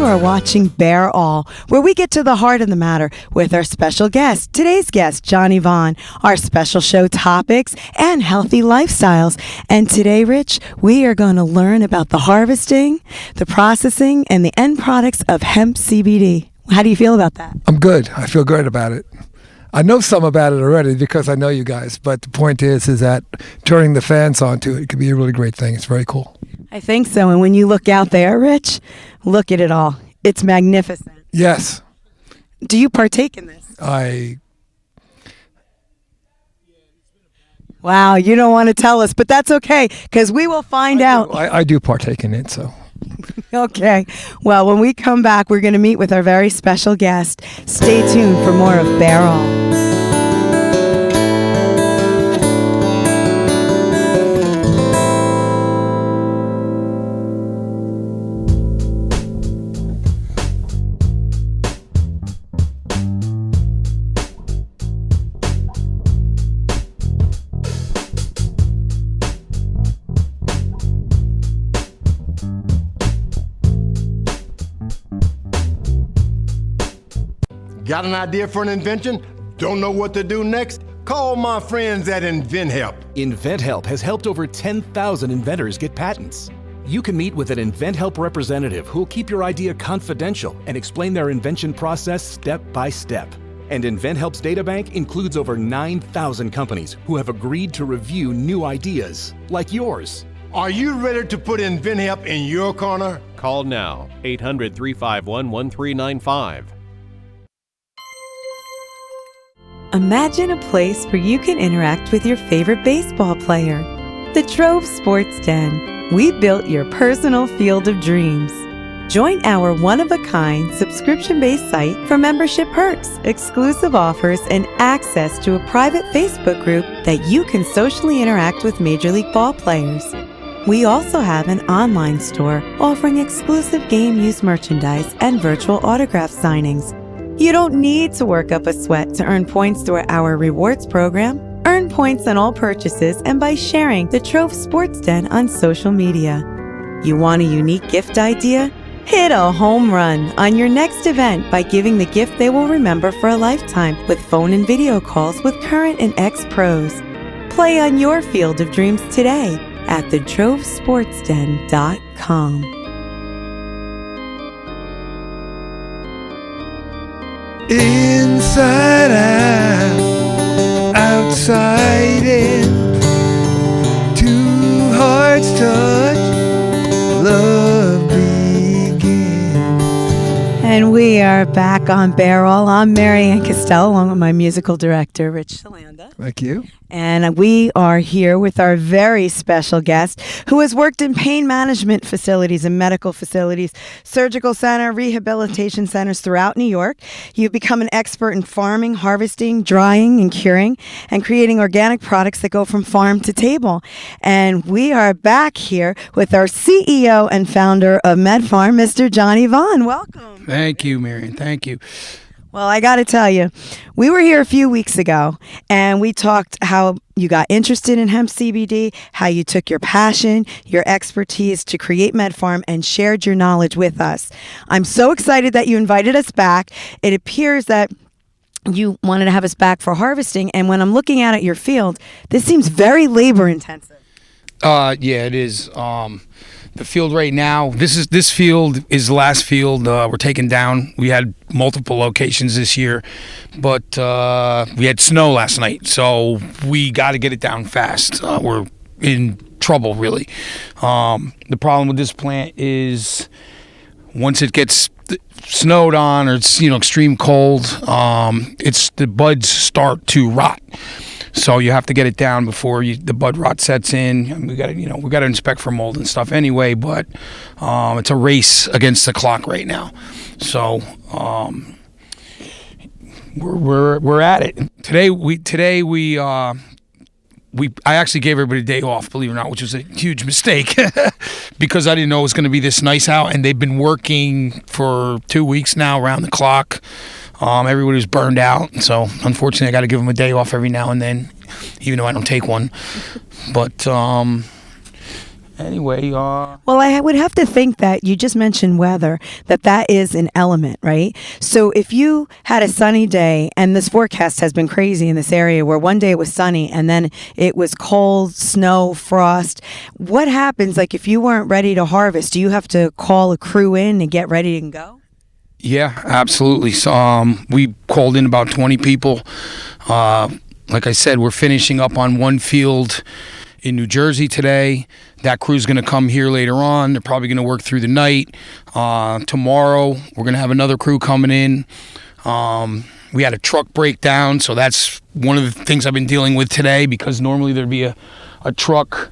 are watching Bear All, where we get to the heart of the matter with our special guest. Today's guest, Jonny Vaughn, our special show topics and healthy lifestyles. And today, Rich, we are going to learn about the harvesting, the processing, and the end products of hemp CBD. How do you feel about that? I'm good. I feel great about it. I know some about it already because I know you guys, but the point is that turning the fans onto it could be a really great thing. It's very cool. I think so. And when you look out there, Rich, look at it all. It's magnificent. Yes. Do you partake in this? Wow, you don't want to tell us, but that's okay, because we will find out. I do partake in it, so. Okay. Well, when we come back, we're going to meet with our very special guest. Stay tuned for more of Bear All. Got an idea for an invention? Don't know what to do next? Call my friends at InventHelp. InventHelp has helped over 10,000 inventors get patents. You can meet with an InventHelp representative who will keep your idea confidential and explain their invention process step by step. And InventHelp's databank includes over 9,000 companies who have agreed to review new ideas, like yours. Are you ready to put InventHelp in your corner? Call now, 800-351-1395. Imagine a place where you can interact with your favorite baseball player. The Trove Sports Den. We built your personal field of dreams. Join our one-of-a-kind subscription-based site for membership perks, exclusive offers, and access to a private Facebook group that you can socially interact with Major League ball players. We also have an online store offering exclusive game use merchandise and virtual autograph signings. You don't need to work up a sweat to earn points through our rewards program. Earn points on all purchases and by sharing the Trove Sports Den on social media. You want a unique gift idea? Hit a home run on your next event by giving the gift they will remember for a lifetime with phone and video calls with current and ex-pros. Play on your field of dreams today at thetrovesportsden.com. Inside out, outside in, two hearts touch, love begins. And we are back on Bear All. I'm Maryann Castello, along with my musical director, Rich Shalanda. Thank you. And we are here with our very special guest who has worked in pain management facilities and medical facilities, surgical center, rehabilitation centers throughout New York. You've become an expert in farming, harvesting, drying, and curing, and creating organic products that go from farm to table. And we are back here with our CEO and founder of MedFarm, Mr. Jonny Vaughn. Welcome. Thank you, Maryann. Thank you. Well, I got to tell you, we were here a few weeks ago, and we talked how you got interested in hemp CBD, how you took your passion, your expertise to create MedFarm and shared your knowledge with us. I'm so excited that you invited us back. It appears that you wanted to have us back for harvesting, and when I'm looking at your field, this seems very labor intensive. Yeah, it is. The field right now, this field is the last field we're taking down. We had multiple locations this year, but we had snow last night, so we got to get it down fast. We're in trouble, really. The problem with this plant is once it gets snowed on or it's extreme cold, the buds start to rot. So you have to get it down before the bud rot sets in. And we got to inspect for mold and stuff anyway. But it's a race against the clock right now. So we're at it today. I actually gave everybody a day off, believe it or not, which was a huge mistake because I didn't know it was going to be this nice out. And they've been working for 2 weeks now around the clock. Everybody was burned out, so unfortunately I got to give them a day off every now and then, even though I don't take one. But anyway, Well, I would have to think that you just mentioned weather, that is an element, right? So if you had a sunny day, and this forecast has been crazy in this area where one day it was sunny and then it was cold, snow, frost, what happens, like if you weren't ready to harvest, do you have to call a crew in and get ready to go? yeah, absolutely. So, we called in about 20 people. Like I said, we're finishing up on one field in New Jersey today. That crew's going to come here later on. They're probably going to work through the night. Tomorrow, we're going to have another crew coming in. We had a truck breakdown, so that's one of the things I've been dealing with today, because normally there'd be a truck.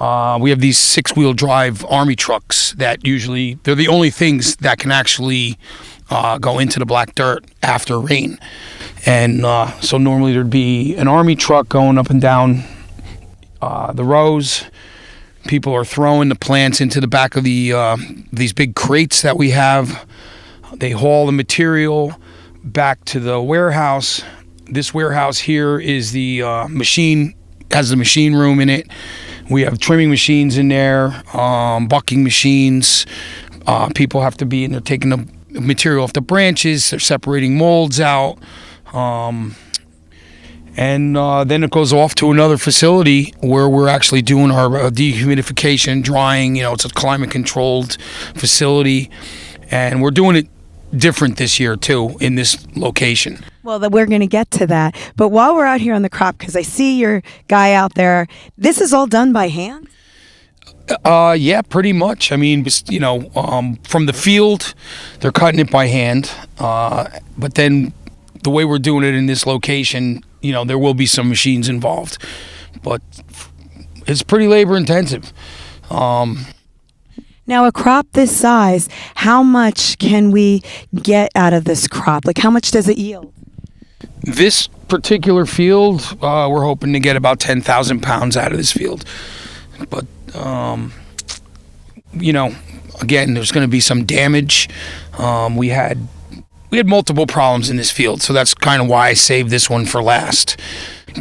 We have these 6-wheel drive Army trucks that usually, they're the only things that can actually go into the black dirt after rain. And so normally there'd be an Army truck going up and down the rows. People are throwing the plants into the back of these big crates that we have. They haul the material back to the warehouse. This warehouse here is the has the machine room in it. We have trimming machines in there, bucking machines. People have to be in there taking the material off the branches. They're separating molds out. And then it goes off to another facility where we're actually doing our dehumidification, drying. It's a climate-controlled facility. And we're doing it different this year, too, in this location. Well, we're going to get to that. But while we're out here on the crop, because I see your guy out there, this is all done by hand? Yeah, pretty much. I mean, from the field, they're cutting it by hand. But then the way we're doing it in this location, there will be some machines involved. But it's pretty labor intensive. Now, a crop this size, how much can we get out of this crop? Like, how much does it yield? This particular field, we're hoping to get about 10,000 pounds out of this field. But, again, there's going to be some damage. We had multiple problems in this field, so that's kind of why I saved this one for last.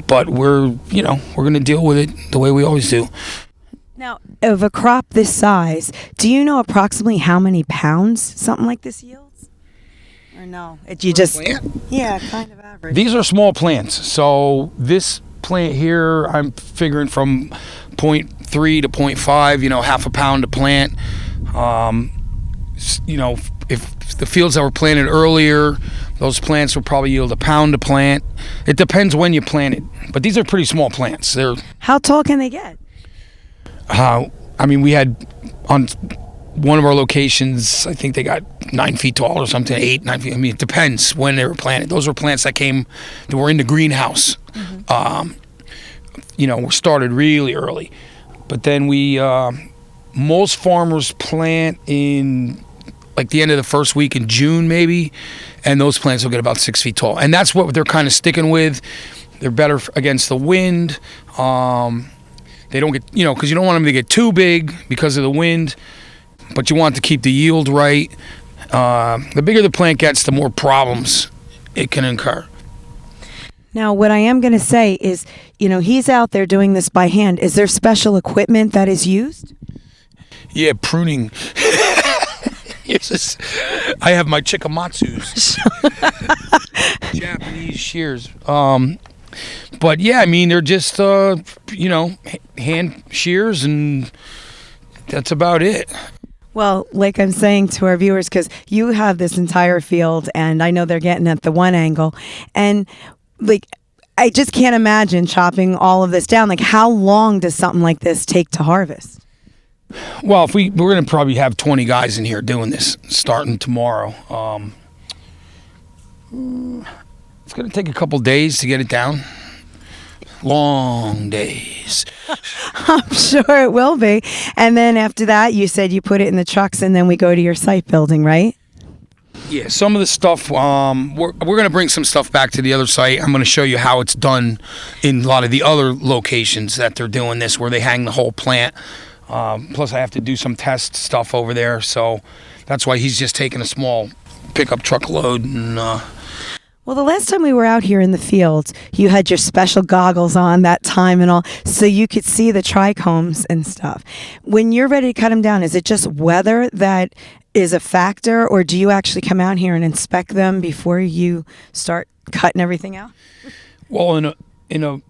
But we're going to deal with it the way we always do. Now, of a crop this size, do you know approximately how many pounds something like this yields? Or no? Yeah, kind of average. These are small plants. So this plant here, I'm figuring from 0.3 to 0.5, half a pound a plant. If the fields that were planted earlier, those plants will probably yield a pound a plant. It depends when you plant it. But these are pretty small plants. How tall can they get? We had on one of our locations, I think they got 9 feet tall or something, 8, 9 feet. It depends when they were planted. Those were plants that were in the greenhouse. Were started really early. But then most farmers plant in like the end of the first week in June maybe, and those plants will get about 6 feet tall. And that's what they're kind of sticking with. They're better against the wind. They don't get, because you don't want them to get too big because of the wind, but you want to keep the yield right. The bigger the plant gets, the more problems it can incur. Now, what I am going to say is, he's out there doing this by hand. Is there special equipment that is used? Yeah, pruning. I have my Chikamatsus. Japanese shears. But yeah, they're just, hand shears, and that's about it. Well, like I'm saying to our viewers, because you have this entire field, and I know they're getting at the one angle, and I just can't imagine chopping all of this down. Like, how long does something like this take to harvest? Well, we're going to probably have 20 guys in here doing this starting tomorrow. It's going to take a couple days to get it down. Long days. I'm sure it will be. And then after that, you said you put it in the trucks, and then we go to your site building, right? Yeah, some of the stuff, we're going to bring some stuff back to the other site. I'm going to show you how it's done in a lot of the other locations that they're doing this, where they hang the whole plant. Plus, I have to do some test stuff over there, so that's why he's just taking a small pickup truck load. And Well, the last time we were out here in the field, you had your special goggles on that time and all, so you could see the trichomes and stuff. When you're ready to cut them down, is it just weather that is a factor, or do you actually come out here and inspect them before you start cutting everything out? Well, in a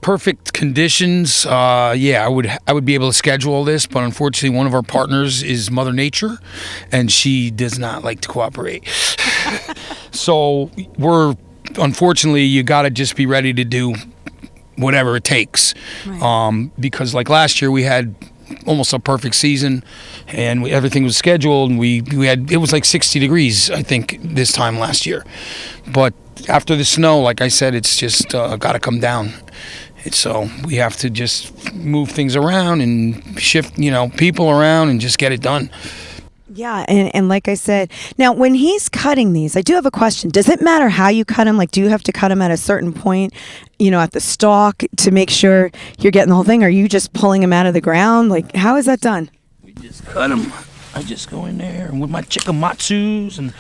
perfect conditions, I would be able to schedule all this, but unfortunately one of our partners is Mother Nature, and she does not like to cooperate. So unfortunately, you got to just be ready to do whatever it takes. Right. Because like last year we had almost a perfect season, and everything was scheduled, and it was like 60 degrees, I think, this time last year. But after the snow, like I said, it's just got to come down. So we have to just move things around and shift, people around and just get it done. Yeah, and like I said, now when he's cutting these, I do have a question. Does it matter how you cut them? Like, do you have to cut them at a certain point, at the stalk to make sure you're getting the whole thing? Or are you just pulling them out of the ground? Like, how is that done? We just cut them. I just go in there with my chikamatsus and...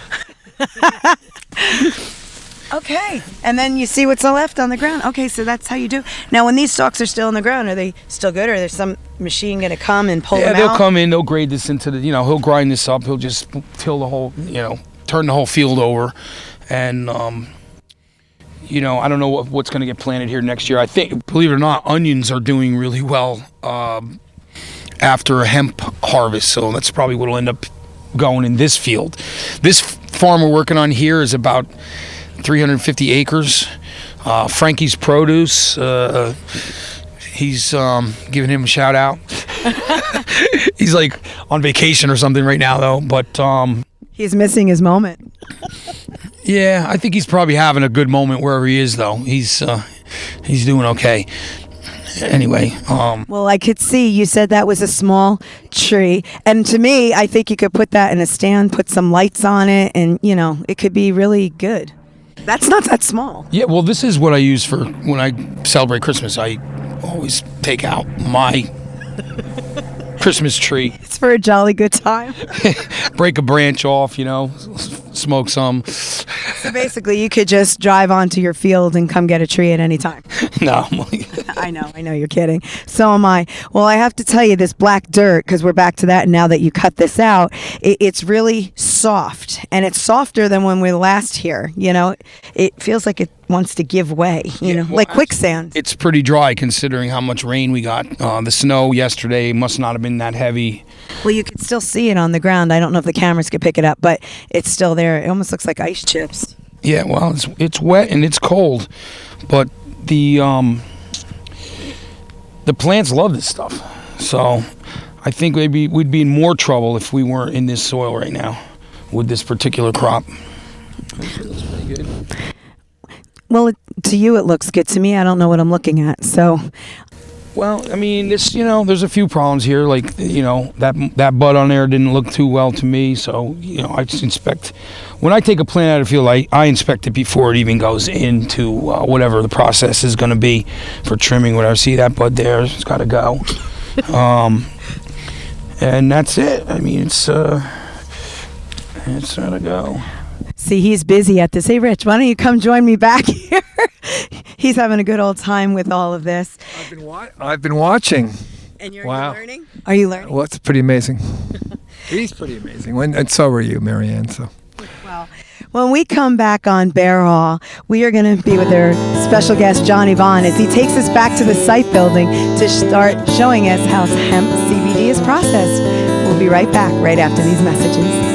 Okay, and then you see what's left on the ground. Okay, so that's how you do. Now, when these stalks are still in the ground, are they still good, or is there some machine going to come and pull them out? Yeah, they'll come in, they'll grade this into the, he'll grind this up, he'll just till the whole, turn the whole field over, and, I don't know what's going to get planted here next year. I think, believe it or not, onions are doing really well after a hemp harvest, so that's probably what will end up going in this field. This farm we're working on here is about 350 acres. Frankie's Produce, he's giving him a shout out. He's like on vacation or something right now though, but he's missing his moment. Yeah, I think he's probably having a good moment wherever he is though. He's doing okay. Anyway, well, I could see you said that was a small tree, and to me, I think you could put that in a stand, put some lights on it, and it could be really good. That's not that small. Yeah, well, this is what I use for when I celebrate Christmas. I always take out my Christmas tree. It's for a jolly good time. Break a branch off, smoke some. So basically, you could just drive onto your field and come get a tree at any time. No. I know you're kidding. So am I. Well, I have to tell you, this black dirt, because we're back to that now that you cut this out, it's really soft, and it's softer than when we were last here. It feels like it wants to give way, like quicksand. It's pretty dry considering how much rain we got. The snow yesterday must not have been that heavy. Well, you can still see it on the ground. I don't know if the cameras could pick it up, but it's still there. It almost looks like ice chips. Yeah, well, it's wet and it's cold, but the plants love this stuff. So I think maybe we'd be in more trouble if we weren't in this soil right now with this particular crop. It looks pretty good. Well, to you it looks good. To me, I don't know what I'm looking at. So, well, I mean, this, there's a few problems here. Like, that bud on there didn't look too well to me. So, I just inspect. When I take a plant out of the field, I inspect it before it even goes into whatever the process is going to be for trimming. Whatever. See that bud there? It's got to go. And that's it. I mean, it's got to go. See, he's busy at this. Hey, Rich, why don't you come join me back here? He's having a good old time with all of this. I've been watching. And you're Wow. learning? Are you learning? Well, it's pretty amazing. He's pretty amazing. And so are you, Maryann. So. Well, when we come back on Bear Hall, we are going to be with our special guest, Jonny Vaughn, as he takes us back to the site building to start showing us how hemp CBD is processed. We'll be right back right after these messages.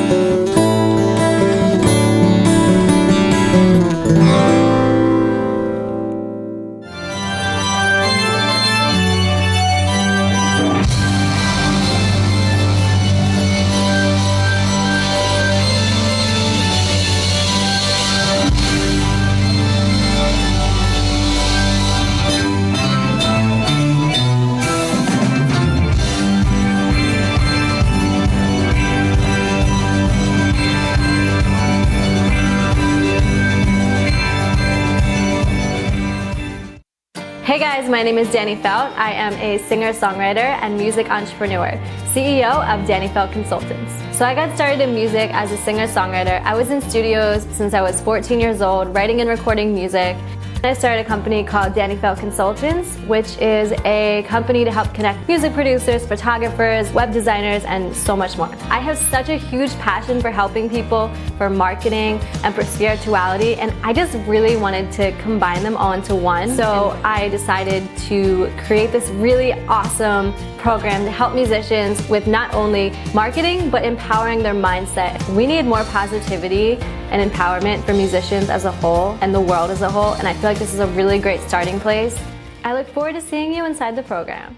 Hey guys, my name is Danny Felt. I am a singer-songwriter and music entrepreneur, CEO of Danny Felt Consultants. So I got started in music as a singer-songwriter. I was in studios since I was 14 years old, writing and recording music. I started a company called Danny Felt Consultants, which is a company to help connect music producers, photographers, web designers, and so much more. I have such a huge passion for helping people, for marketing, and for spirituality, and I just really wanted to combine them all into one. So I decided to create this really awesome program to help musicians with not only marketing, but empowering their mindset. We need more positivity and empowerment for musicians as a whole and the world as a whole, and I feel like this is a really great starting place. I look forward to seeing you inside the program.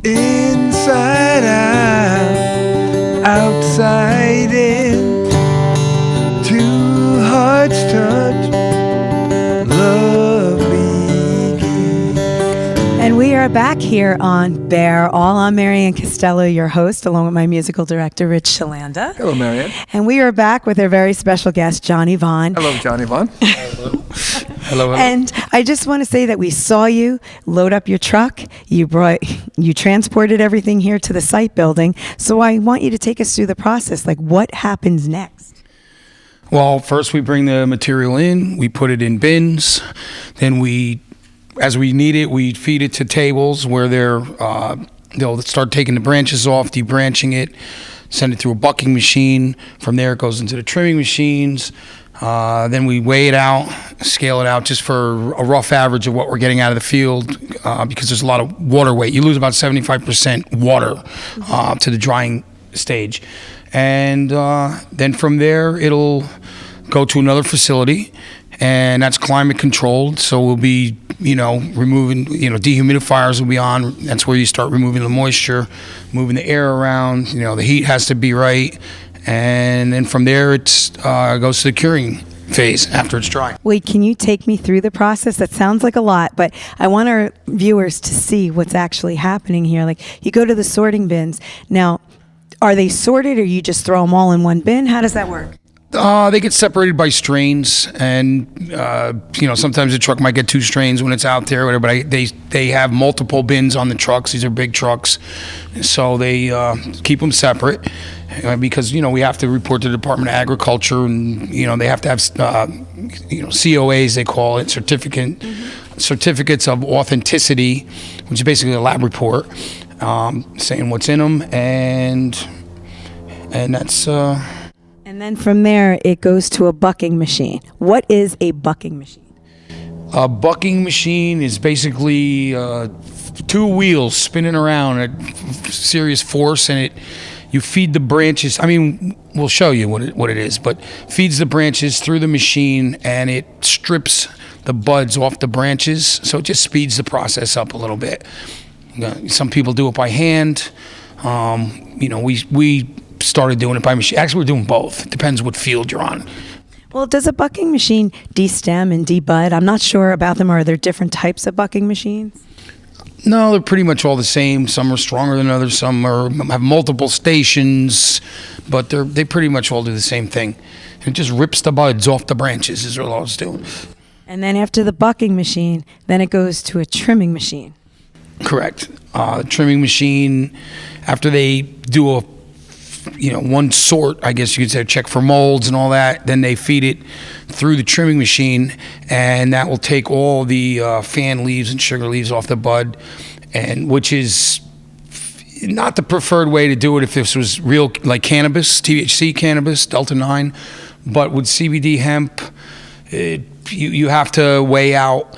Inside out, outside in, two hearts touch, love begins. And we are back here on Bear, all on Maryann Castello, your host, along with my musical director, Rich Shalanda. Hello, Maryann. And we are back with our very special guest, Jonny Vaughn. Hello, Jonny Vaughn. Hello. And I just want to say that we saw you load up your truck. You transported everything here to the site building. So I want you to take us through the process. Like, what happens next? Well, first we bring the material in, we put it in bins, then as we need it, we feed it to tables where they'll start taking the branches off, debranching it, send it through a bucking machine. From there it goes into the trimming machines. Then we weigh it out, scale it out just for a rough average of what we're getting out of the field, because there's a lot of water weight. You lose about 75% water to the drying stage. And then from there, it'll go to another facility, and that's climate controlled. So we'll be, removing, dehumidifiers will be on. That's where you start removing the moisture, moving the air around. The heat has to be right. And then from there, it goes to the curing phase after it's dry. Wait, can you take me through the process? That sounds like a lot, but I want our viewers to see what's actually happening here. Like, you go to the sorting bins. Now, are they sorted, or you just throw them all in one bin? How does that work? They get separated by strains, and sometimes the truck might get 2 strains when it's out there, or whatever. But they have multiple bins on the trucks. These are big trucks, so they keep them separate because we have to report to the Department of Agriculture, and they have to have COAs, they call it, certificates of authenticity, which is basically a lab report saying what's in them, and that's. And then from there, it goes to a bucking machine. What is a bucking machine? A bucking machine is basically 2 wheels spinning around at serious force, and you feed the branches. I mean, we'll show you what it is, but feeds the branches through the machine, and it strips the buds off the branches, so it just speeds the process up a little bit. Some people do it by hand. We started doing it by machine. Actually, we're doing both. It depends what field you're on. Well, does a bucking machine de-stem and de-bud? I'm not sure about them. Are there different types of bucking machines? No, they're pretty much all the same. Some are stronger than others. Some have multiple stations, but they pretty much all do the same thing. It just rips the buds off the branches is all it's doing. And then after the bucking machine, then it goes to a trimming machine. Correct. Trimming machine, after they do one sort, I guess you could say, check for molds and all that, then they feed it through the trimming machine, and that will take all the fan leaves and sugar leaves off the bud, and which is not the preferred way to do it if this was real, like cannabis, THC cannabis, Delta 9, but with CBD hemp, you have to weigh out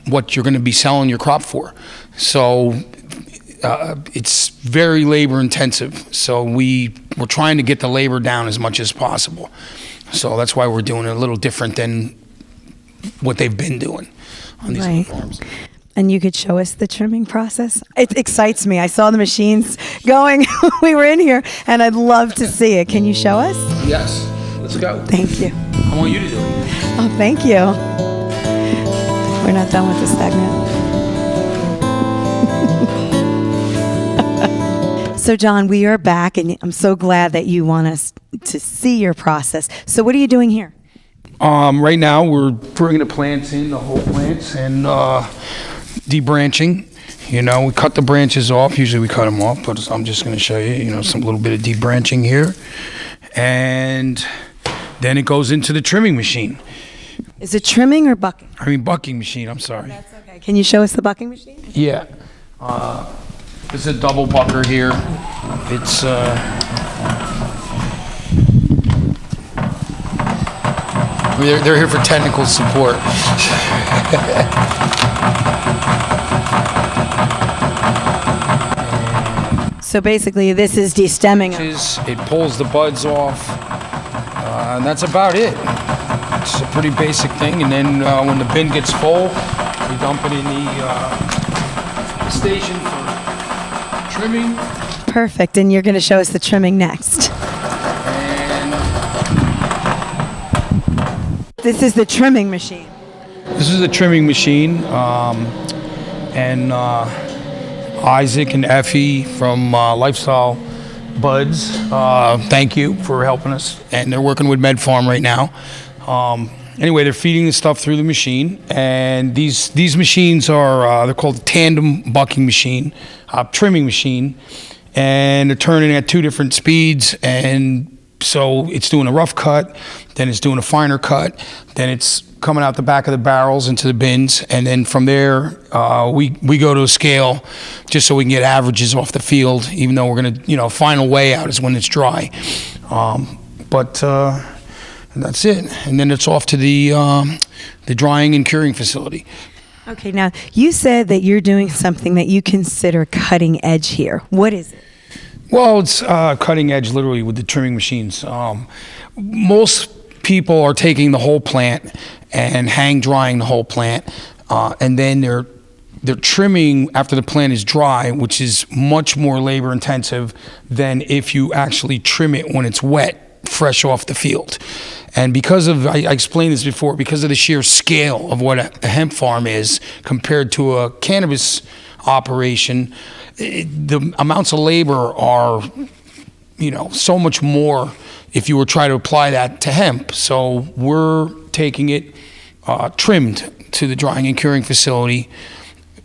what you're going to be selling your crop for. So it's very labor intensive. So we're trying to get the labor down as much as possible. So that's why we're doing it a little different than what they've been doing on these other farms. And you could show us the trimming process? It excites me. I saw the machines going. We were in here, and I'd love to see it. Can you show us? Yes. Let's go. Thank you. I want you to do it. Oh, thank you. We're not done with this segment. So, John, we are back, and I'm so glad that you want us to see your process. So what are you doing here? Right now, we're bringing the plants in, the whole plants, and debranching. We cut the branches off. Usually we cut them off, but I'm just going to show you, some little bit of debranching here. And then it goes into the trimming machine. Is it trimming or bucking? Bucking machine, I'm sorry. That's okay. Can you show us the bucking machine? Yeah. This is a double bucker here. It's they're here for technical support. So basically, this is destemming. It pulls the buds off, and that's about it. It's a pretty basic thing. And then when the bin gets full, we dump it in the station for trimming. Perfect. And you're going to show us the trimming next. And this is the trimming machine. This is the trimming machine, and Isaac and Effie from Lifestyle Buds, thank you for helping us. And they're working with MedFarm right now. Anyway, they're feeding the stuff through the machine, and these machines are they're called a tandem bucking machine, trimming machine, and they're turning at two different speeds. And so it's doing a rough cut, then it's doing a finer cut, then it's coming out the back of the barrels into the bins, and then from there we go to a scale just so we can get averages off the field, even though we're gonna final weigh out is when it's dry, but that's it. And then it's off to the drying and curing facility. Okay, now you said that you're doing something that you consider cutting edge here. What is it? Well, it's cutting edge literally with the trimming machines. Most people are taking the whole plant and hang drying the whole plant, and then they're trimming after the plant is dry, which is much more labor intensive than if you actually trim it when it's wet, fresh off the field. And because of, I explained this before, because of the sheer scale of what a hemp farm is compared to a cannabis operation, the amounts of labor are, so much more if you were trying to apply that to hemp. So we're taking it trimmed to the drying and curing facility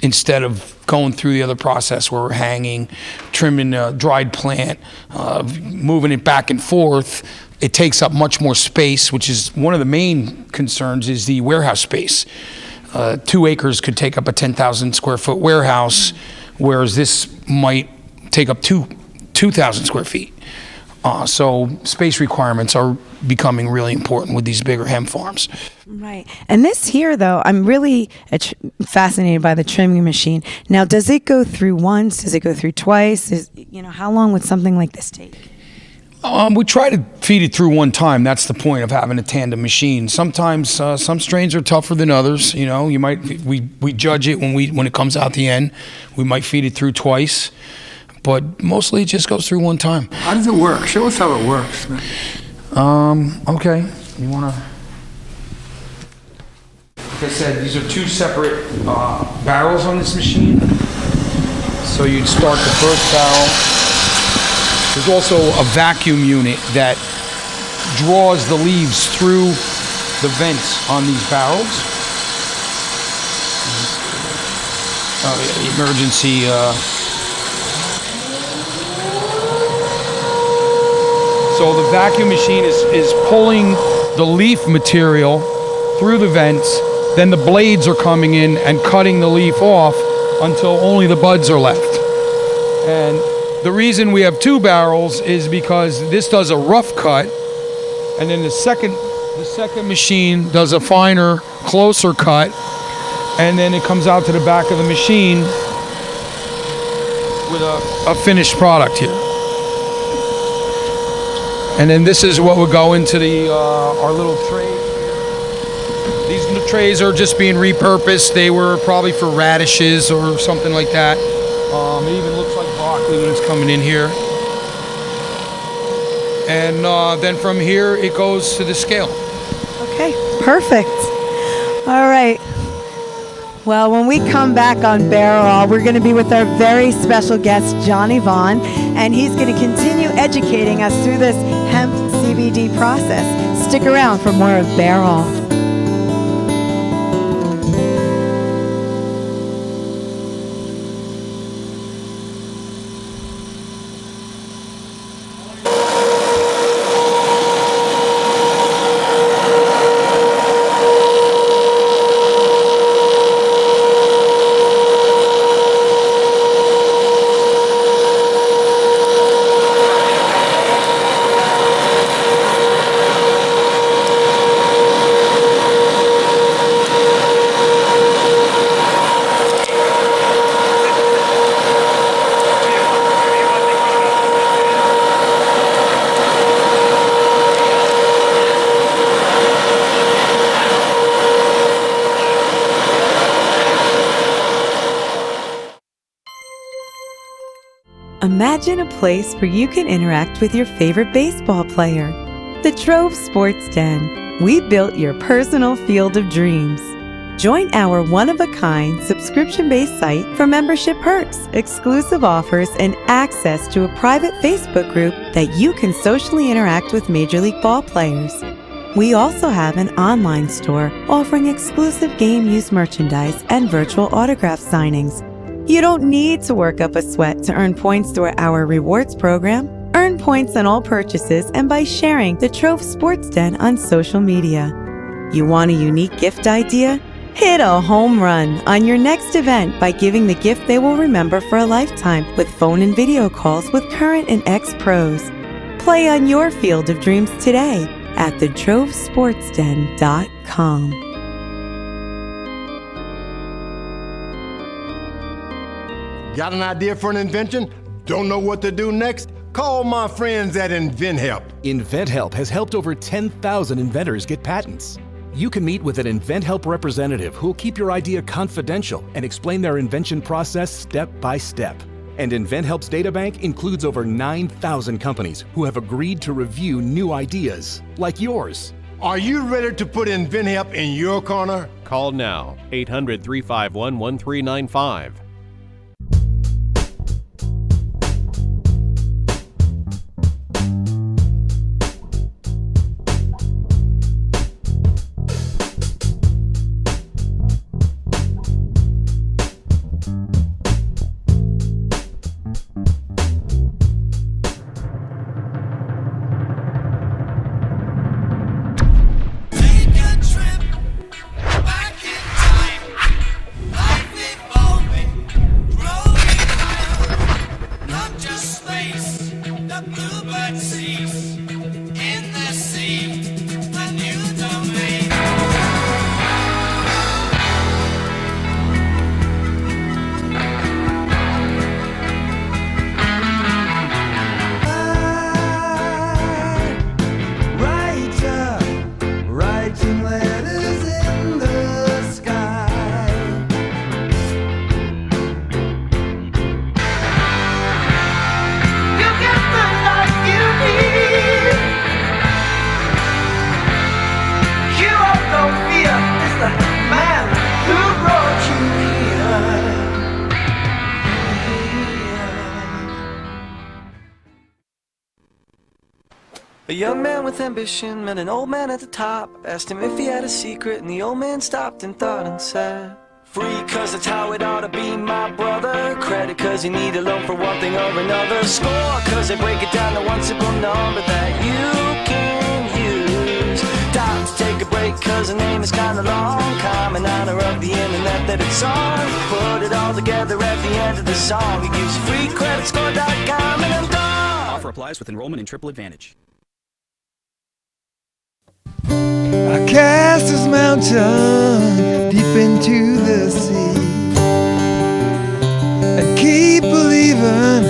instead of going through the other process where we're hanging, trimming a dried plant, moving it back and forth. It takes up much more space, which is one of the main concerns, is the warehouse space. 2 acres could take up a 10,000 square foot warehouse, whereas this might take up 2,000 square feet. So space requirements are becoming really important with these bigger hemp farms. Right. And this here, though, I'm really fascinated by the trimming machine. Now, does it go through once? Does it go through twice? How long would something like this take? We try to feed it through one time. That's the point of having a tandem machine. Sometimes some strains are tougher than others. We judge it when it comes out the end. We might feed it through twice, but mostly it just goes through one time. How does it work? Show us how it works. Okay. You want to? Like I said, these are two separate barrels on this machine. So you'd start the first barrel. There's also a vacuum unit that draws the leaves through the vents on these barrels. emergency. So the vacuum machine is pulling the leaf material through the vents. Then the blades are coming in and cutting the leaf off until only the buds are left. And the reason we have 2 barrels is because this does a rough cut, and then the second machine does a finer, closer cut, and then it comes out to the back of the machine with a finished product here. And then this is what would go into the our little tray. These trays are just being repurposed. They were probably for radishes or something like that. It even looks like broccoli when it's coming in here. And then from here, it goes to the scale. Okay, perfect. All right. Well, when we come back on Barrel, we're going to be with our very special guest, Jonny Vaughn, and he's going to continue educating us through this hemp CBD process. Stick around for more of Barrel. Imagine a place where you can interact with your favorite baseball player. The Trove Sports Den. We built your personal field of dreams. Join our one-of-a-kind subscription-based site for membership perks, exclusive offers, and access to a private Facebook group that you can socially interact with Major League ball players. We also have an online store offering exclusive game use merchandise and virtual autograph signings. You don't need to work up a sweat to earn points through our rewards program. Earn points on all purchases and by sharing the Trove Sports Den on social media. You want a unique gift idea? Hit a home run on your next event by giving the gift they will remember for a lifetime with phone and video calls with current and ex-pros. Play on your field of dreams today at thetrovesportsden.com. Got an idea for an invention? Don't know what to do next? Call my friends at InventHelp. InventHelp has helped over 10,000 inventors get patents. You can meet with an InventHelp representative who will keep your idea confidential and explain their invention process step by step. And InventHelp's databank includes over 9,000 companies who have agreed to review new ideas, like yours. Are you ready to put InventHelp in your corner? Call now, 800-351-1395. A young man with ambition met an old man at the top. Asked him if he had a secret, and the old man stopped and thought and said, free, cause that's how it ought to be, my brother. Credit cause you need a loan for one thing or another. Score cause they break it down to one simple number that you can use. Time to take a break cause the name is kinda long. Come in honor of the internet that it's on. Put it all together at the end of the song. It gives you freecreditscore.com and I'm done. Offer applies with enrollment in Triple Advantage. I cast this mountain deep into the sea and keep believing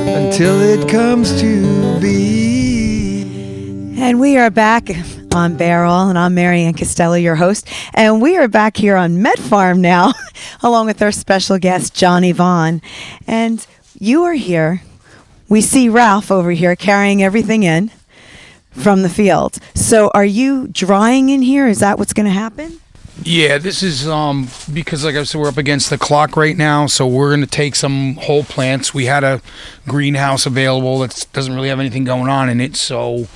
until it comes to be. And we are back on Barrel, and I'm Maryann Castello, your host. And we are back here on MedFarm now, along with our special guest, Jonny Vaughn. And you are here. We see Ralph over here carrying everything in from the field. So are you drying in here? Is that what's going to happen? Yeah, this is because, like I said, we're up against the clock right now, so we're going to take some whole plants. We had a greenhouse available that doesn't really have anything going on in it, so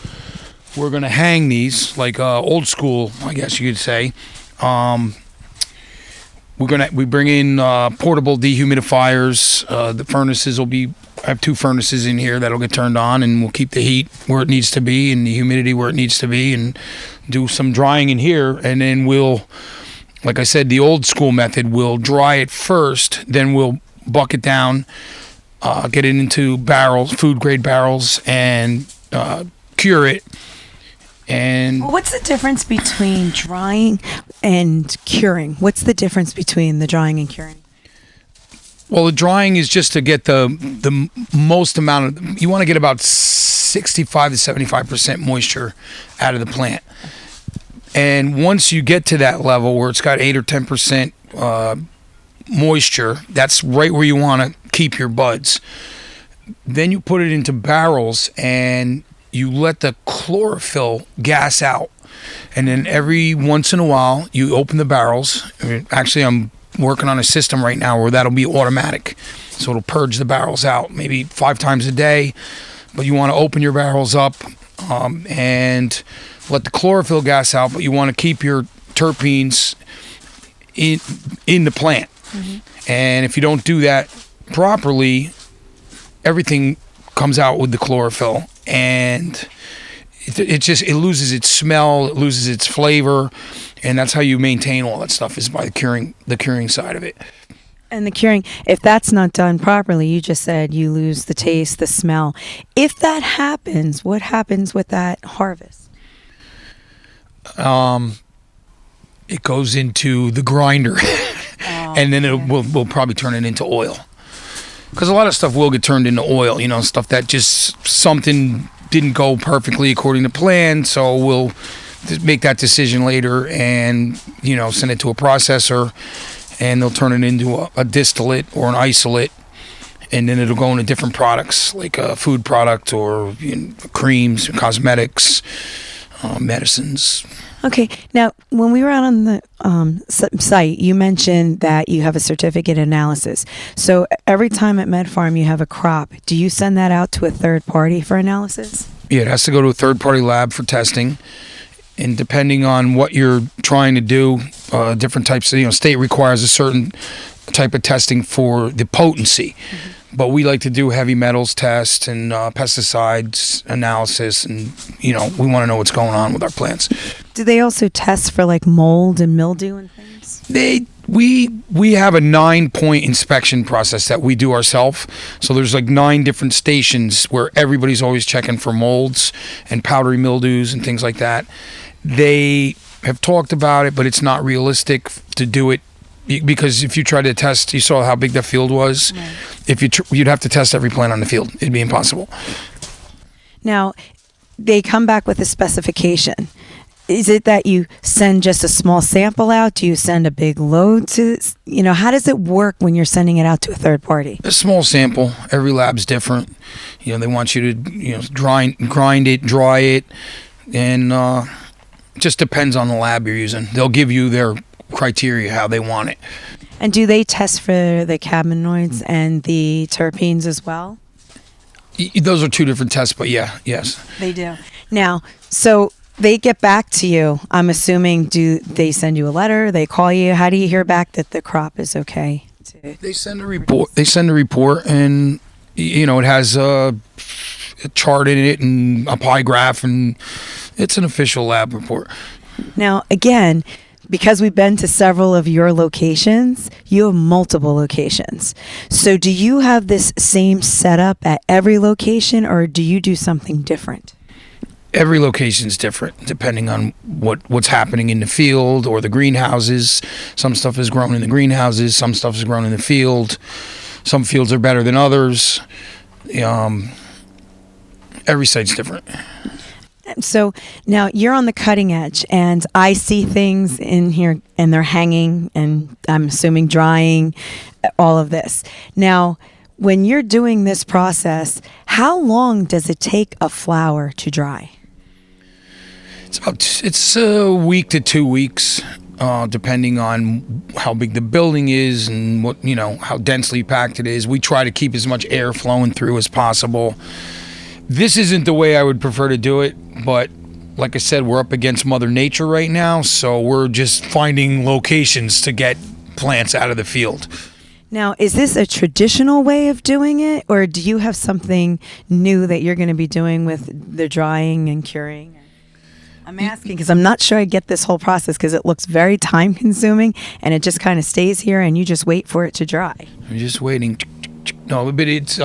we're going to hang these like old school, I guess you could say. We bring in portable dehumidifiers. The furnaces will be. I have 2 furnaces in here that'll get turned on, and we'll keep the heat where it needs to be and the humidity where it needs to be, and do some drying in here. And then we'll, like I said, the old school method, we'll dry it first, then we'll buck it down, get it into barrels, food grade barrels, and cure it. And What's the difference between drying and curing? What's the difference between the drying and curing? well, the drying is just to get the most amount of. You want to get about 65 to 75% moisture out of the plant, and once you get to that level where it's got 8 or 10% moisture, that's right where you want to keep your buds. Then you put it into barrels and you let the chlorophyll gas out, and then every once in a while you open the barrels. Actually, I'm working on a system right now where that'll be automatic, so it'll purge the barrels out maybe 5 times a day. But you want to open your barrels up and let the chlorophyll gas out, but you want to keep your terpenes in the plant. Mm-hmm. And if you don't do that properly, everything comes out with the chlorophyll, and it loses its smell, it loses its flavor, and that's how you maintain all that stuff, is by the curing side of it. And the curing, if that's not done properly, you just said you lose the taste, the smell. If that happens, what happens with that harvest? It goes into the grinder, and then we'll probably turn it into oil. Because a lot of stuff will get turned into oil, stuff that just something didn't go perfectly according to plan, so we'll make that decision later and, send it to a processor, and they'll turn it into a distillate or an isolate, and then it'll go into different products, like a food product or creams, cosmetics, medicines. Okay. Now, when we were out on the site, you mentioned that you have a certificate analysis. So every time at MedFarm you have a crop, do you send that out to a third party for analysis? Yeah, it has to go to a third party lab for testing. And depending on what you're trying to do, different types of, state requires a certain type of testing for the potency. Mm-hmm. But we like to do heavy metals tests and pesticides analysis, and we want to know what's going on with our plants. Do they also test for like mold and mildew and things? We have a 9-point inspection process that we do ourselves. So there's like 9 different stations where everybody's always checking for molds and powdery mildews and things like that. They have talked about it, but it's not realistic to do it. Because if you try to test, you saw how big that field was. Right. If you'd have to test every plant on the field, it'd be impossible. Now, they come back with a specification. Is it that you send just a small sample out? Do you send a big load to? How does it work when you're sending it out to a third party? A small sample. Every lab's different. They want you to grind it, dry it, and it just depends on the lab you're using. They'll give you their criteria how they want it. And do they test for the cannabinoids and the terpenes as well? Those are 2 different tests, but yes. They do. Now, so they get back to you, I'm assuming, do they send you a letter? They call you? How do you hear back that the crop is okay? They send a report, and it has a chart in it and a pie graph, and it's an official lab report. Now, again, because we've been to several of your locations, you have multiple locations. So do you have this same setup at every location, or do you do something different? Every location is different depending on what's happening in the field or the greenhouses. Some stuff is grown in the greenhouses. Some stuff is grown in the field. Some fields are better than others. Every site's different. So now you're on the cutting edge, and I see things in here, and they're hanging, and I'm assuming drying, all of this. Now, when you're doing this process, how long does it take a flower to dry? It's a week to 2 weeks, depending on how big the building is and how densely packed it is. We try to keep as much air flowing through as possible. This isn't the way I would prefer to do it, but like I said, we're up against Mother Nature right now, so we're just finding locations to get plants out of the field. Now, is this a traditional way of doing it, or do you have something new that you're going to be doing with the drying and curing? I'm asking because I'm not sure I get this whole process, because it looks very time consuming, and it just kind of stays here and you just wait for it to dry. I'm just waiting. No, but it's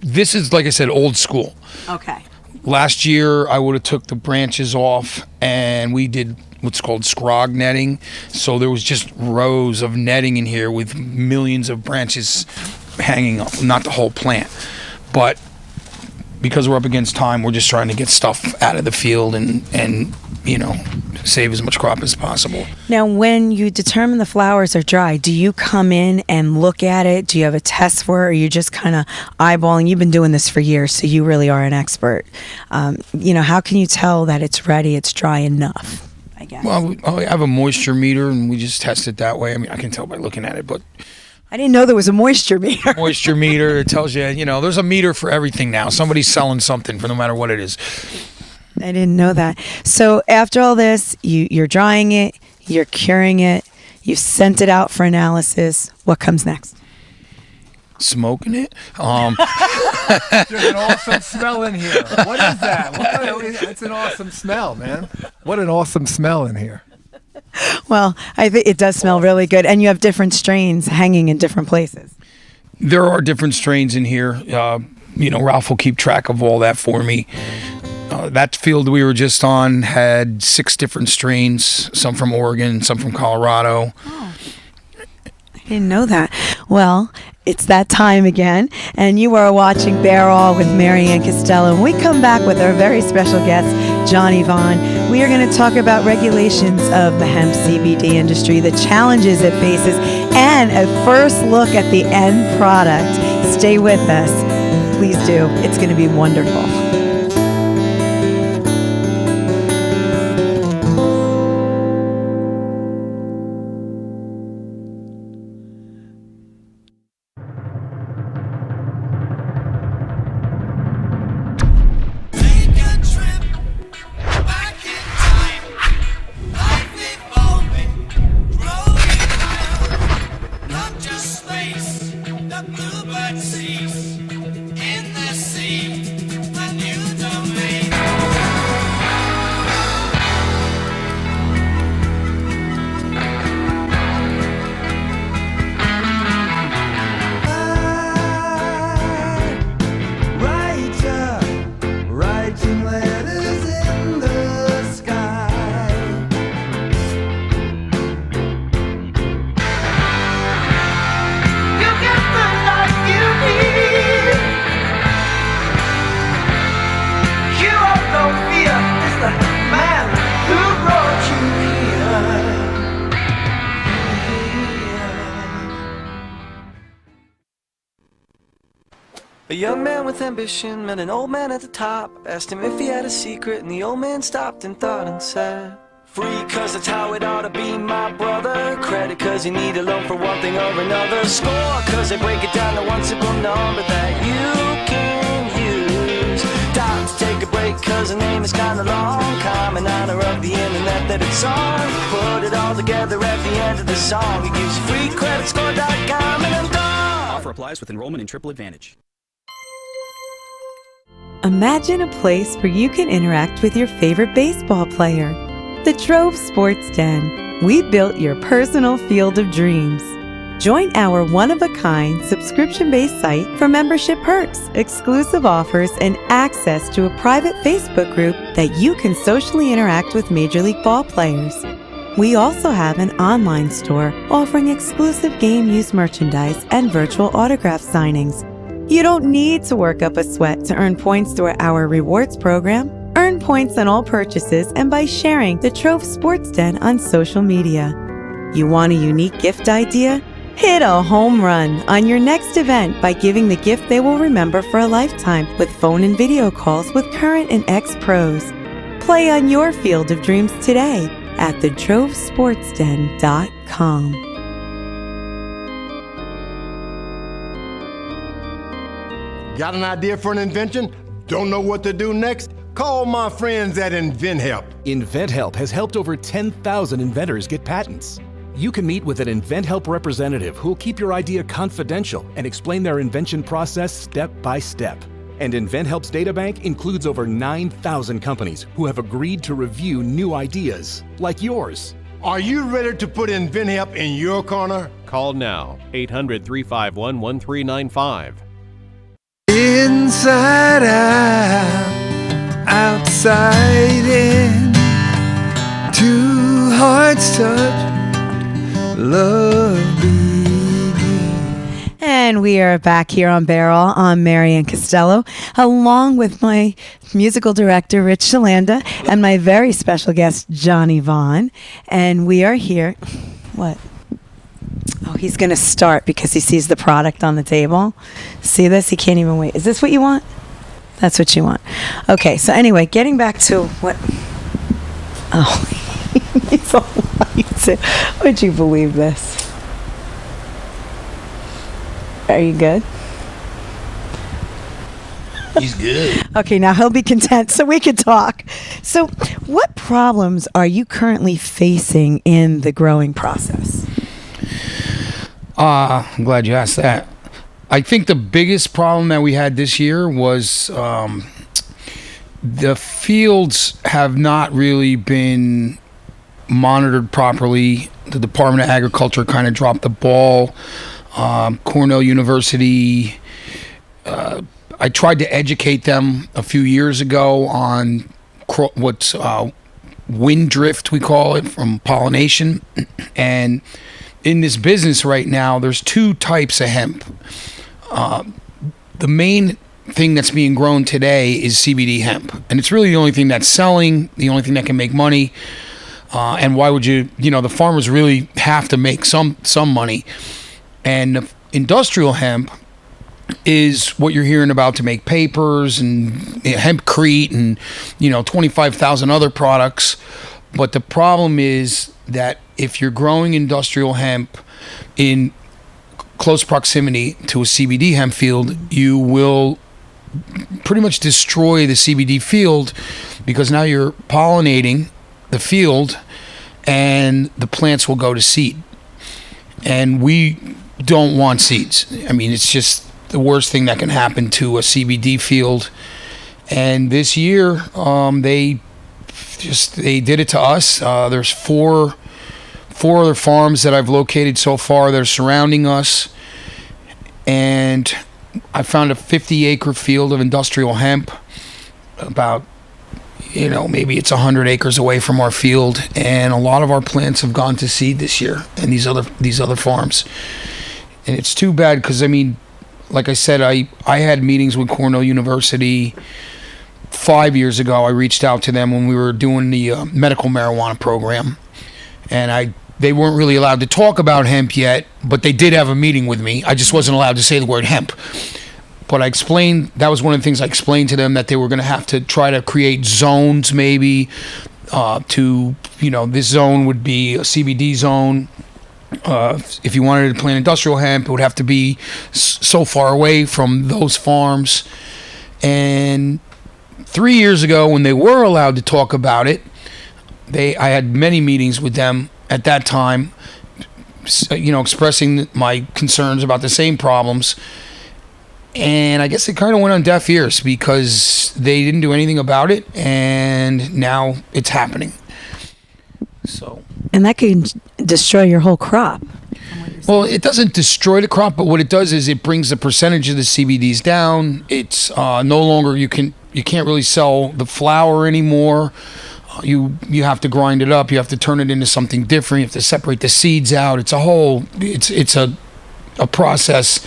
this is, like I said, old school. Okay. Last year I would have took the branches off and we did what's called scrog netting. So there was just rows of netting in here with millions of branches hanging up, not the whole plant. But because we're up against time, we're just trying to get stuff out of the field and save as much crop as possible. Now, when you determine the flowers are dry, do you come in and look at it? Do you have a test for it, or are you just kind of eyeballing? You've been doing this for years, so you really are an expert. How can you tell that it's ready, it's dry enough, I guess? Well, I have a moisture meter, and we just test it that way. I mean, I can tell by looking at it, but I didn't know there was a moisture meter. Moisture meter, it tells you, there's a meter for everything now. Somebody's selling something for no matter what it is. I didn't know that. So after all this, you're drying it, you're curing it, you've sent it out for analysis. What comes next? Smoking it. There's an awesome smell in here. What is that? It's an awesome smell, man. What an awesome smell in here. Well, I think it does smell really good, and you have different strains hanging in different places. There are different strains in here. Ralph will keep track of all that for me. That field we were just on had 6 different strains, some from Oregon, some from Colorado. Oh, I didn't know that. Well, it's that time again, and you are watching Bear All with Maryann Castello. When we come back with our very special guest, Jonny Vaughn, we are going to talk about regulations of the hemp CBD industry, the challenges it faces, and a first look at the end product. Stay with us. Please do. It's going to be wonderful. A young man with ambition met an old man at the top. Asked him if he had a secret, and the old man stopped and thought and said, free cause that's how it ought to be, my brother. Credit cause you need a loan for one thing or another. Score cause they break it down to one simple number that you can use. Time to take a break cause cause the name is kinda long. Come in honor of the internet that it's on. Put it all together at the end of the song. It gives you free creditscore.com and I'm done. Offer applies with enrollment in Triple Advantage. Imagine a place where you can interact with your favorite baseball player. The Trove Sports Den. We built your personal field of dreams. Join our one-of-a-kind subscription-based site for membership perks, exclusive offers, and access to a private Facebook group that you can socially interact with Major League ball players. We also have an online store offering exclusive game use merchandise and virtual autograph signings. You don't need to work up a sweat to earn points through our rewards program. Earn points on all purchases and by sharing the Trove Sports Den on social media. You want a unique gift idea? Hit a home run on your next event by giving the gift they will remember for a lifetime with phone and video calls with current and ex-pros. Play on your field of dreams today at thetrovesportsden.com. Got an idea for an invention? Don't know what to do next? Call my friends at InventHelp. InventHelp has helped over 10,000 inventors get patents. You can meet with an InventHelp representative who will keep your idea confidential and explain their invention process step by step. And InventHelp's databank includes over 9,000 companies who have agreed to review new ideas, like yours. Are you ready to put InventHelp in your corner? Call now, 800-351-1395. Inside out, outside in, two hearts touch, love begin. And we are back here on Barrel. I'm Maryann Castello, along with my musical director, Rich Shalanda, and my very special guest, Jonny Vaughn. And we are here. What? Oh, he's going to start because he sees the product on the table. See this? He can't even wait. Is this what you want? That's what you want. Okay, so anyway, getting back to what... Oh, he's all lights. Would you believe this? Are you good? He's good. Okay, now he'll be content so we can talk. So what problems are you currently facing in the growing process? I'm glad you asked that. I think the biggest problem that we had this year was the fields have not really been monitored properly. The Department of Agriculture kind of dropped the ball. Cornell University, I tried to educate them a few years ago on what's wind drift, we call it, from pollination. And in this business right now, there's two types of hemp. The main thing that's being grown today is CBD hemp, and it's really the only thing that's selling, the only thing that can make money. And why would the farmers really have to make some money. And industrial hemp is what you're hearing about to make papers and hempcrete and 25,000 other products. But the problem is that if you're growing industrial hemp in close proximity to a CBD hemp field, you will pretty much destroy the CBD field, because now you're pollinating the field and the plants will go to seed. And we don't want seeds. I mean, it's just the worst thing that can happen to a CBD field. And this year, they did it to us. There's four other farms that I've located so far that are surrounding us, and I found a 50-acre field of industrial hemp, about maybe it's 100 acres away from our field, and a lot of our plants have gone to seed this year in these other farms. And it's too bad, because like I said, I had meetings with Cornell University 5 years ago. I reached out to them when we were doing the medical marijuana program, and they weren't really allowed to talk about hemp yet, but they did have a meeting with me. I just wasn't allowed to say the word hemp. But that was one of the things I explained to them, that they were going to have to try to create zones maybe this zone would be a CBD zone. If you wanted to plant industrial hemp, it would have to be so far away from those farms. And 3 years ago, when they were allowed to talk about it, I had many meetings with them at that time, expressing my concerns about the same problems. And I guess it kind of went on deaf ears because they didn't do anything about it, and now it's happening. So. And that can destroy your whole crop. Well, it doesn't destroy the crop, but what it does is it brings the percentage of the CBDs down. It's no longer you can't really sell the flour anymore. You have to grind it up. You have to turn it into something different. You have to separate the seeds out. It's a process,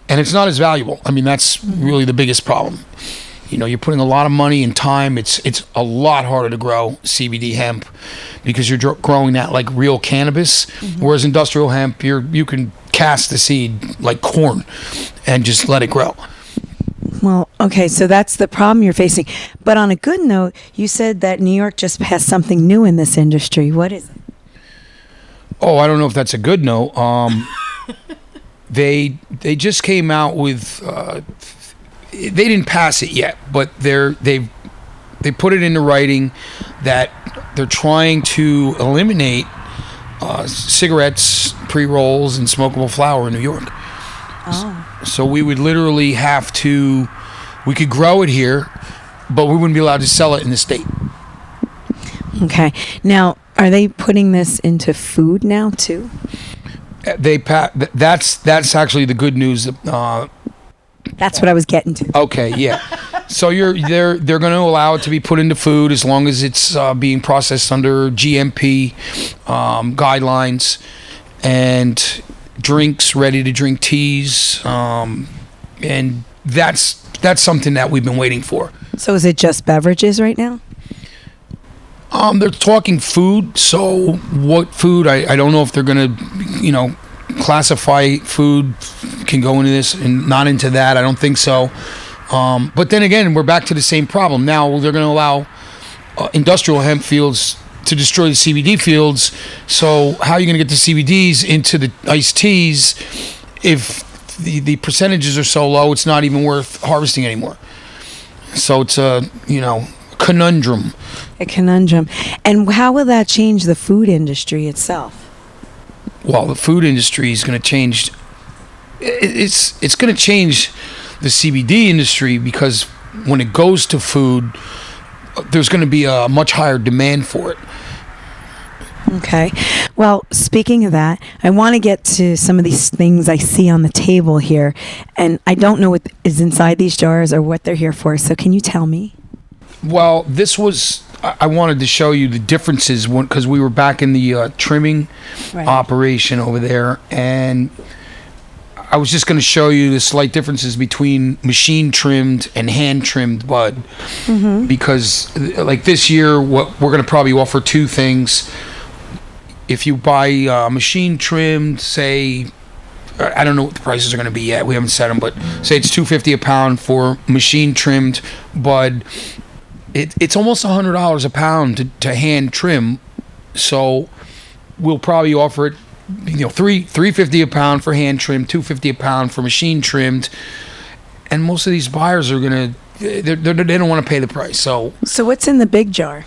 and it's not as valuable. I mean, that's really the biggest problem. You're putting a lot of money and time. It's a lot harder to grow CBD hemp because you're growing that like real cannabis, whereas industrial hemp, you can cast the seed like corn and just let it grow. Well, okay, so that's the problem you're facing. But on a good note, you said that New York just passed something new in this industry. What is it? Oh, I don't know if that's a good note. They just came out with. They didn't pass it yet, but they put it into writing that they're trying to eliminate cigarettes, pre-rolls, and smokable flour in New York. Oh. So we would literally we could grow it here, but we wouldn't be allowed to sell it in the state. Okay. Now, are they putting this into food now too? That's actually the good news. That's what I was getting to. Okay, yeah. So they're going to allow it to be put into food as long as it's being processed under GMP guidelines, and drinks, ready to drink teas, and that's something that we've been waiting for. So is it just beverages right now? They're talking food. So what food? I don't know if they're going to classify food can go into this and not into that. I don't think so. But then again, we're back to the same problem. Now they're going to allow industrial hemp fields to destroy the CBD fields. So how are you going to get the CBDs into the iced teas if the percentages are so low? It's not even worth harvesting anymore. So it's a conundrum. A conundrum. And how will that change the food industry itself? Well, the food industry is going to change. It's going to change the CBD industry because when it goes to food, there's going to be a much higher demand for it. Okay. Well, speaking of that, I want to get to some of these things I see on the table here, and I don't know what is inside these jars or what they're here for. So can you tell me? Well, I wanted to show you the differences because we were back in the trimming operation over there, and I was just going to show you the slight differences between machine trimmed and hand trimmed bud. Mm-hmm. Because like this year, what we're going to probably offer two things. If you buy machine trimmed, say, I don't know what the prices are going to be yet. We haven't set them, but say it's $250 a pound for machine trimmed bud. It's almost $100 a pound to hand trim, so we'll probably offer it, $350 a pound for hand trimmed, $250 a pound for machine trimmed, and most of these buyers are they don't want to pay the price. So what's in the big jar?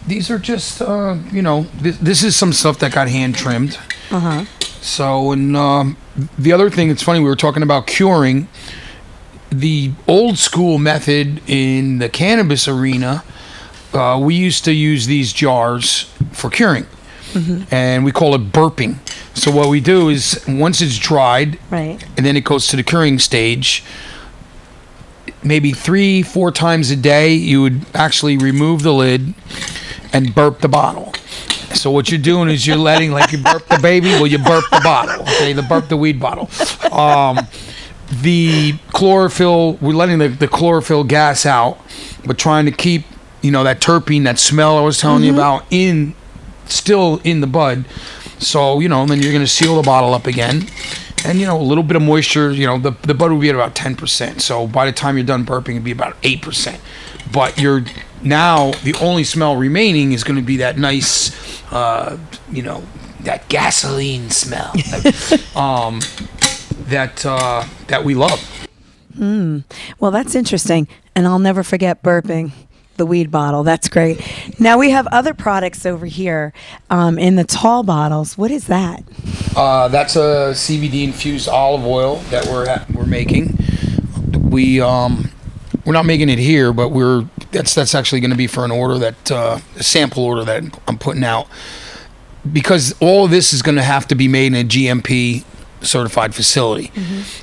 These are just this is some stuff that got hand trimmed. Uh-huh. So and the other thing, it's funny, we were talking about curing. The old school method in the cannabis arena, we used to use these jars for curing, and we call it burping. So what we do is once it's dried, right, and then it goes to the curing stage, maybe 3-4 times a day, you would actually remove the lid and burp the bottle. So what you're doing is you're letting, like you burp the baby, well, you burp the bottle, okay, burp the weed bottle. The chlorophyll, we're letting the chlorophyll gas out, but trying to keep, that terpene, that smell I was telling you about still in the bud. So, then you're going to seal the bottle up again. And, a little bit of moisture, the bud will be at about 10%. So by the time you're done burping, it'll be about 8%. But now the only smell remaining is going to be that nice, that gasoline smell. That we love. Well, that's interesting. And I'll never forget burping the weed bottle. That's great. Now we have other products over here in the tall bottles. What is that? That's a CBD infused olive oil that we're making. We're not making it here, but that's actually going to be for an order that a sample order that I'm putting out, because all of this is going to have to be made in a GMP certified facility.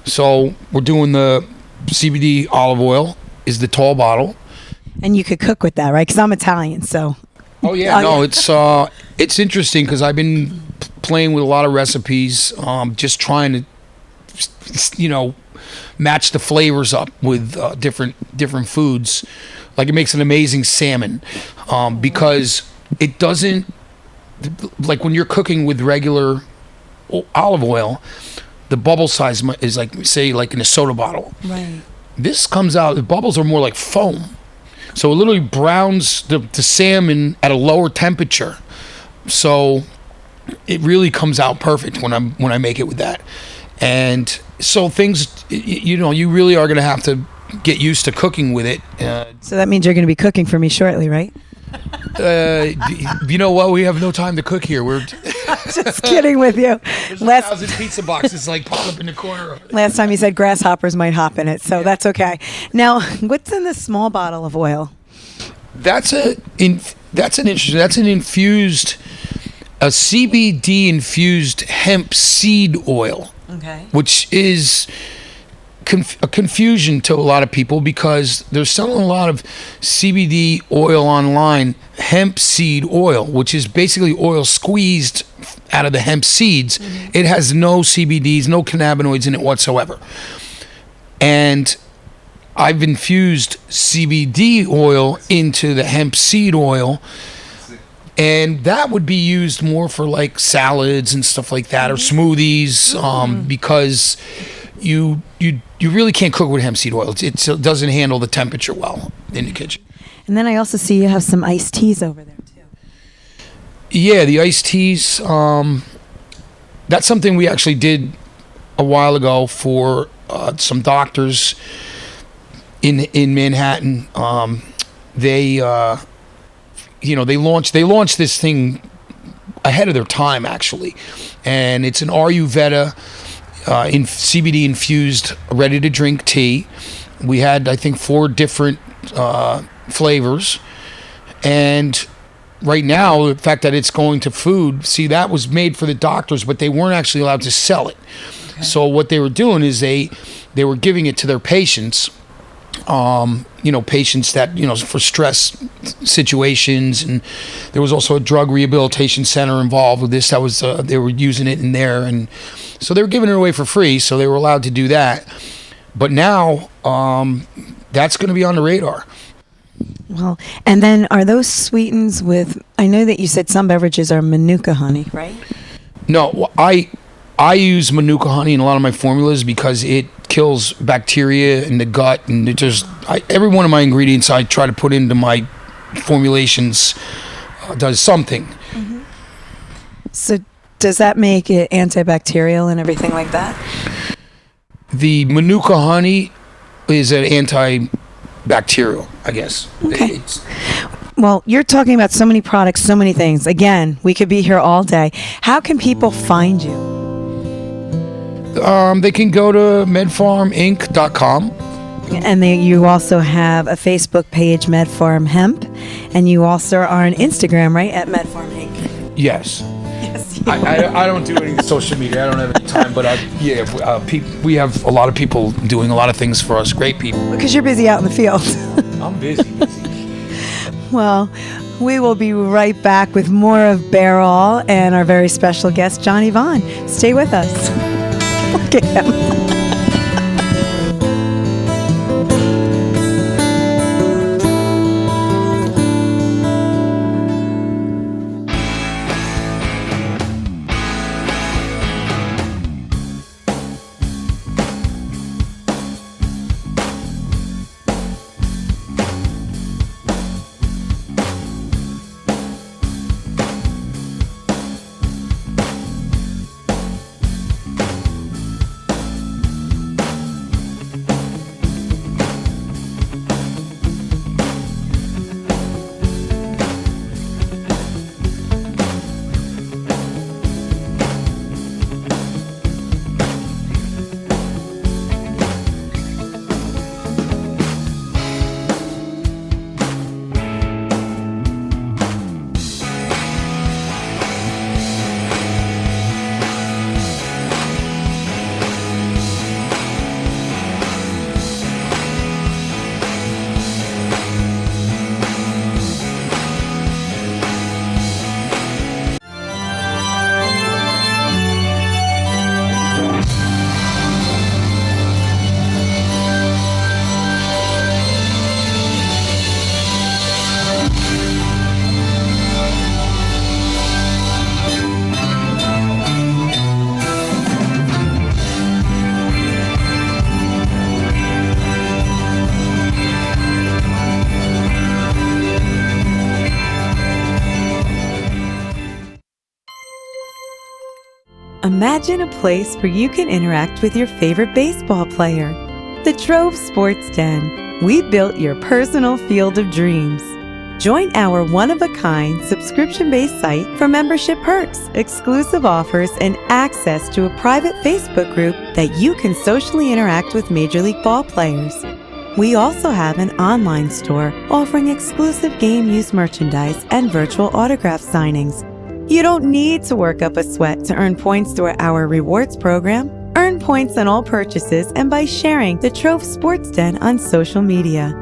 So we're doing the CBD olive oil is the tall bottle. And you could cook with that, right? Because I'm Italian, so. Oh yeah, it's interesting because I've been playing with a lot of recipes, just trying to, match the flavors up with different foods. Like it makes an amazing salmon, because it doesn't, like when you're cooking with regular olive oil, the bubble size is like, say, like in a soda bottle. Right. This comes out, the bubbles are more like foam. So it literally browns the salmon at a lower temperature. So it really comes out perfect when I make it with that. And so things, you really are going to have to get used to cooking with it. So that means you're going to be cooking for me shortly, right? You know what? We have no time to cook here. We're just kidding with you. There's 1,000 pizza boxes like popped up in the corner. Last time you said grasshoppers might hop in it, so that's okay. Now, what's in this small bottle of oil? That's an infused, a CBD infused hemp seed oil. Okay. Which is a confusion to a lot of people because they're selling a lot of CBD oil online, hemp seed oil, which is basically oil squeezed out of the hemp seeds. It has no CBDs, no cannabinoids in it whatsoever. And I've infused CBD oil into the hemp seed oil, and that would be used more for like salads and stuff like that, or smoothies, because you really can't cook with hemp seed oil. It doesn't handle the temperature well in the kitchen. And then I also see you have some iced teas over there too. Yeah, the iced teas. That's something we actually did a while ago for some doctors in Manhattan. They launched this thing ahead of their time actually, and it's an Ayurveda in CBD infused ready to drink tea. We had, I think, 4 different flavors, and right now the fact that it's going to food, see, that was made for the doctors, but they weren't actually allowed to sell it. Okay. So what they were doing is they were giving it to their patients, patients that, for stress situations. And there was also a drug rehabilitation center involved with this. That was, they were using it in there. And so they were giving it away for free. So they were allowed to do that. But now, that's going to be on the radar. Well, and then are those sweetened with, I know that you said some beverages are Manuka honey, right? No, I use Manuka honey in a lot of my formulas because it kills bacteria in the gut, and it just every one of my ingredients I try to put into my formulations does something. Mm-hmm. So does that make it antibacterial and everything like that? The Manuka honey is an antibacterial, I guess. Okay. Well, you're talking about so many products, so many things. Again, we could be here all day. How can people find you? They can go to MedFarmInc.com. And you also have a Facebook page, MedFarm Hemp, and you also are on Instagram, right, at MedFarm Inc. Yes. Yes. I don't do any social media. I don't have any time, but we have a lot of people doing a lot of things for us. Great people. Because you're busy out in the field. I'm busy. Well, we will be right back with more of Bear All and our very special guest, Jonny Vaughn. Stay with us. Look at him. Imagine a place where you can interact with your favorite baseball player. The Trove Sports Den. We built your personal field of dreams. Join our one-of-a-kind subscription-based site for membership perks, exclusive offers, and access to a private Facebook group that you can socially interact with Major League ball players. We also have an online store offering exclusive game use merchandise and virtual autograph signings. You don't need to work up a sweat to earn points through our rewards program. Earn points on all purchases and by sharing the Trove Sports Den on social media.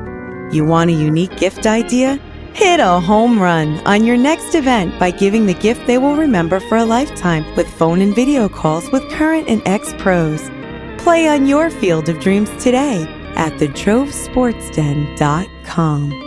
You want a unique gift idea? Hit a home run on your next event by giving the gift they will remember for a lifetime with phone and video calls with current and ex-pros. Play on your field of dreams today at thetrovesportsden.com.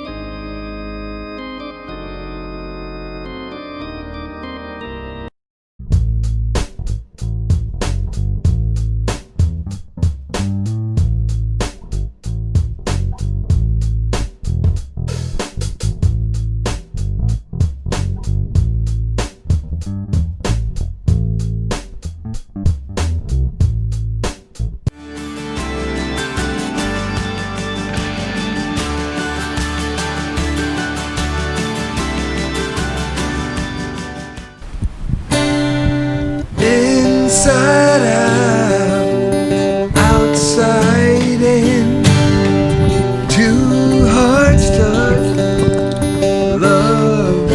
Inside out, outside in, two hearts stuck, love.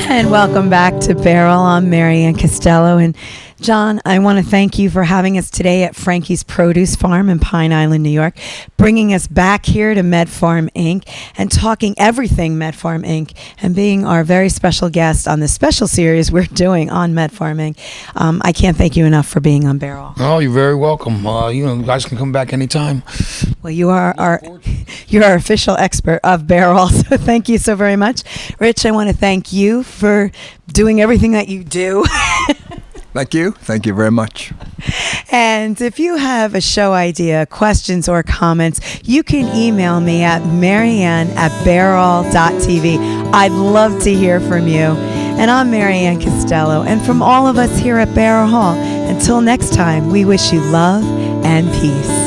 And welcome back to Barrel. I'm Maryann Castello. And John, I want to thank you for having us today at Frankie's Produce Farm in Pine Island, New York, bringing us back here to MedFarm Inc. and talking everything MedFarm Inc. and being our very special guest on this special series we're doing on MedFarm Inc. I can't thank you enough for being on Barrel. Oh, you're very welcome. You guys can come back anytime. Well, you're our official expert of Barrel, so thank you so very much. Rich, I want to thank you for doing everything that you do. Thank you. Thank you very much. And if you have a show idea, questions, or comments, you can email me at maryann@barrel.tv. I'd love to hear from you. And I'm Maryann Castello. And from all of us here at Barrel Hall, until next time, we wish you love and peace.